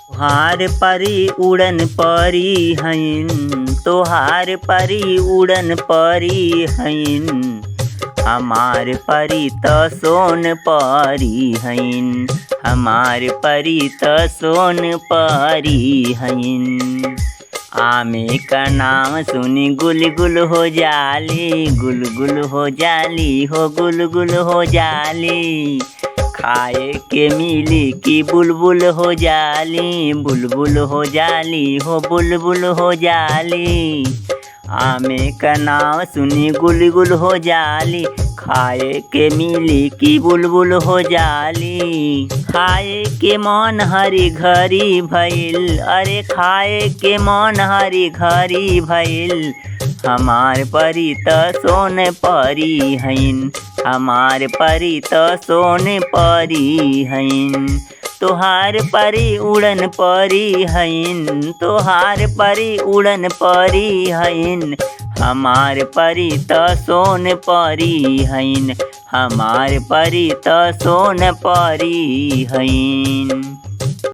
तोहार परी उड़न परी हईन, तोहार परी उड़न परी हईन, हमार परी त सोन परी हईन, हमार परी त सोन परी हईन। आमे का नाम सुनी गुलगुल हो जाली, गुलगुल हो जाली हो गुलगुल हो जाली। खाए के मिली की बुलबुल हो जाली, बुलबुल हो जाली हो बुलबुल हो जाली। आमे का नाम सुनी गुलगुल हो जाली, खाए के मिली की बुलबुल हो जाली। खाए के मन हरी घरी भइल, अरे खाए के मन हरी घरी भइल, हमार परी त सोन परी हईन, हमार परी त सोन परी हईन। तोहार परी उड़न परी हईन, तोहार परी उड़न परी हईन, हमार परी त सोन परी हईन, हमार परी त सोन परी हईन।